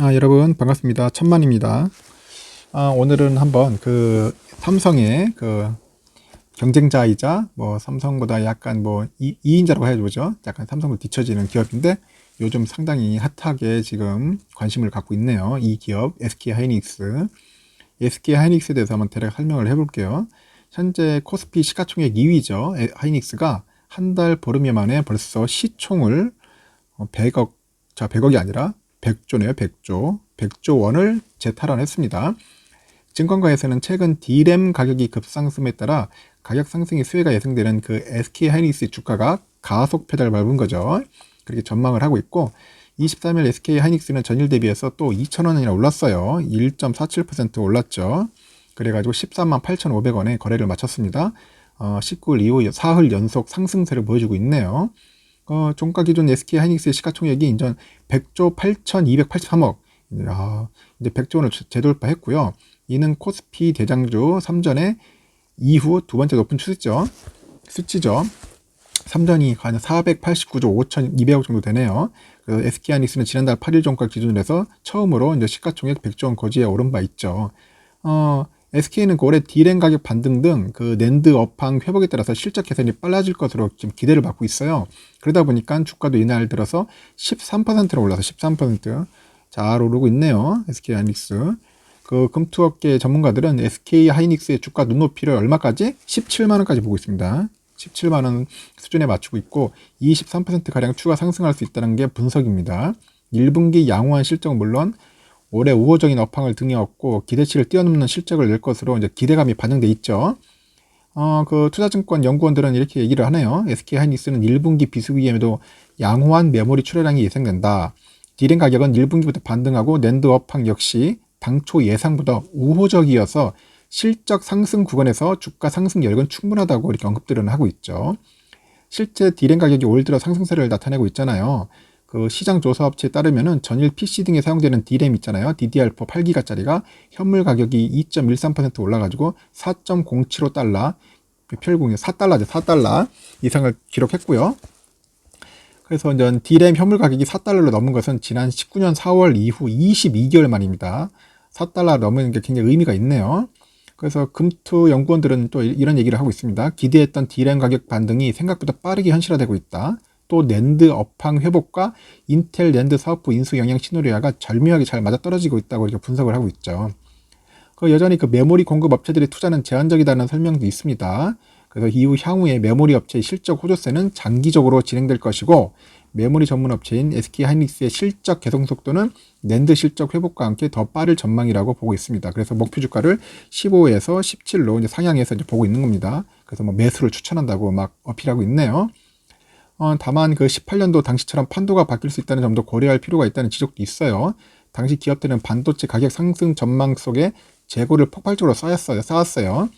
여러분 반갑습니다. 천만입니다. 오늘은 한번 삼성의 경쟁자이자 삼성보다 약간 2인자라고 해야죠. 약간 삼성을 뒤처지는 기업인데 요즘 상당히 핫하게 지금 관심을 갖고 있네요. 이 기업 SK 하이닉스. SK하이닉스에 대해서 한번 대략 설명을 해볼게요. 현재 코스피 시가총액 2위죠. 하이닉스가 한 달 보름여 만에 벌써 시총을 100억, 100억이 아니라 100조네요. 100조 원을 재탈환했습니다. 증권가에서는 최근 D램 가격이 급상승에 따라 가격 상승의 수혜가 예상되는 SK하이닉스 주가가 가속 페달을 밟은 거죠. 그렇게 전망을 하고 있고 23일 SK하이닉스는 전일 대비해서 또 2,000원이나 올랐어요. 1.47% 올랐죠. 그래가지고 13만 8,500원에 거래를 마쳤습니다. 19일 이후 사흘 연속 상승세를 보여주고 있네요. 종가 기준 SK하이닉스의 시가총액이 이제 100조 8,283억, 이제 100조 원을 재돌파했고요. 이는 코스피 대장주 3전의 이후 두 번째 높은 수치죠. 3전이 한 489조 5,200억 정도 되네요. 그래서 SK하이닉스는 지난달 8일 종가 기준으로 해서 처음으로 이제 시가총액 100조 원 거지에 오른 바 있죠. SK는 올해 D램 가격 반등 등 낸드 업황 회복에 따라서 실적 개선이 빨라질 것으로 지금 기대를 받고 있어요. 그러다 보니까 주가도 이날 들어서 13%로 올라서 13% 잘 오르고 있네요. SK하이닉스. 금투업계 전문가들은 SK하이닉스의 주가 눈높이를 얼마까지? 17만원까지 보고 있습니다. 17만원 수준에 맞추고 있고 23%가량 추가 상승할 수 있다는 게 분석입니다. 1분기 양호한 실적은 물론 올해 우호적인 업황을 등에 업고 기대치를 뛰어넘는 실적을 낼 것으로 이제 기대감이 반영돼 있죠. 투자증권 연구원들은 이렇게 얘기를 하네요. SK하이닉스는 1분기 비수기에도 양호한 메모리 출하량이 예상된다. D램 가격은 1분기부터 반등하고 낸드 업황 역시 당초 예상보다 우호적이어서 실적 상승 구간에서 주가 상승 여력은 충분하다고 이렇게 언급들은 하고 있죠. 실제 D램 가격이 올 들어 상승세를 나타내고 있잖아요. 시장 조사 업체에 따르면은 전일 PC 등에 사용되는 D램 있잖아요. DDR4 8기가짜리가 현물 가격이 2.13% 올라가지고 4.075달러, 별공이 4달러죠. 4달러 이상을 기록했고요. 그래서 이제 D램 현물 가격이 4달러로 넘은 것은 지난 19년 4월 이후 22개월 만입니다. 4달러 넘는 게 굉장히 의미가 있네요. 그래서 금투 연구원들은 또 이런 얘기를 하고 있습니다. 기대했던 D램 가격 반등이 생각보다 빠르게 현실화되고 있다. 또 낸드 업황 회복과 인텔 낸드 사업부 인수 영향 시나리오가 절묘하게 잘 맞아떨어지고 있다고 이렇게 분석을 하고 있죠. 여전히 메모리 공급 업체들의 투자는 제한적이다는 설명도 있습니다. 그래서 이후 향후에 메모리 업체의 실적 호조세는 장기적으로 진행될 것이고 메모리 전문 업체인 SK하이닉스의 실적 개선 속도는 낸드 실적 회복과 함께 더 빠를 전망이라고 보고 있습니다. 그래서 목표 주가를 15에서 17로 이제 상향해서 이제 보고 있는 겁니다. 그래서 매수를 추천한다고 막 어필하고 있네요. 다만 18년도 당시처럼 판도가 바뀔 수 있다는 점도 고려할 필요가 있다는 지적도 있어요. 당시 기업들은 반도체 가격 상승 전망 속에 재고를 폭발적으로 쌓았어요.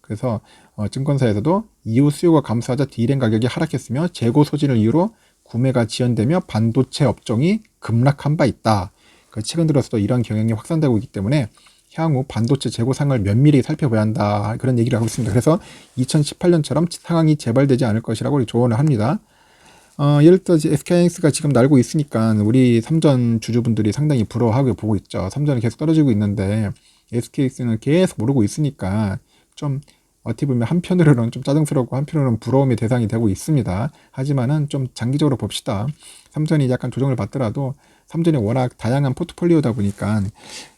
그래서 증권사에서도 이후 수요가 감소하자 D램 가격이 하락했으며 재고 소진을 이유로 구매가 지연되며 반도체 업종이 급락한 바 있다. 최근 들어서도 이런 경향이 확산되고 있기 때문에 향후 반도체 재고상을 면밀히 살펴봐야 한다. 그런 얘기를 하고 있습니다. 그래서 2018년처럼 상황이 재발되지 않을 것이라고 조언을 합니다. 예를 들어 SK하이닉스가 지금 날고 있으니까 우리 삼전 주주분들이 상당히 부러워하고 보고 있죠. 삼전이 계속 떨어지고 있는데 SK하이닉스는 계속 오르고 있으니까 좀 어떻게 보면 한편으로는 좀 짜증스럽고 한편으로는 부러움의 대상이 되고 있습니다. 하지만은 좀 장기적으로 봅시다. 삼전이 약간 조정을 받더라도 삼전이 워낙 다양한 포트폴리오다 보니까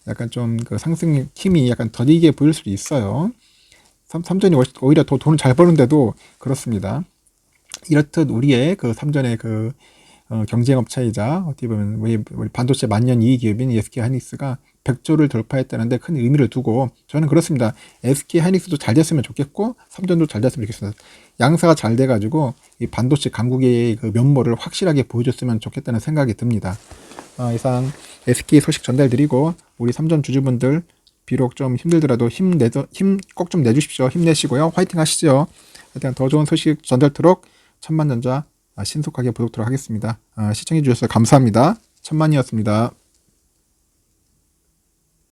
약간 좀 상승 힘이 약간 더디게 보일 수도 있어요. 삼전이 오히려 더 돈을 잘 버는데도 그렇습니다. 이렇듯 우리의 삼전의 경쟁업체이자 어떻게 보면 우리 반도체 만년 2위 기업인 SK하이닉스가 100조를 돌파했다는데 큰 의미를 두고 저는 그렇습니다. SK하이닉스도 잘 됐으면 좋겠고 삼전도 잘 됐으면 좋겠습니다. 양사가 잘 돼가지고 이 반도체 강국의 면모를 확실하게 보여줬으면 좋겠다는 생각이 듭니다. 이상 SK 소식 전달드리고 우리 삼전 주주분들 비록 좀 힘들더라도 힘 꼭 좀 내주십시오. 힘내시고요. 화이팅 하시죠. 하여튼 더 좋은 소식 전달토록 천만전자 신속하게 보도록 하겠습니다. 시청해 주셔서 감사합니다. 천만이었습니다.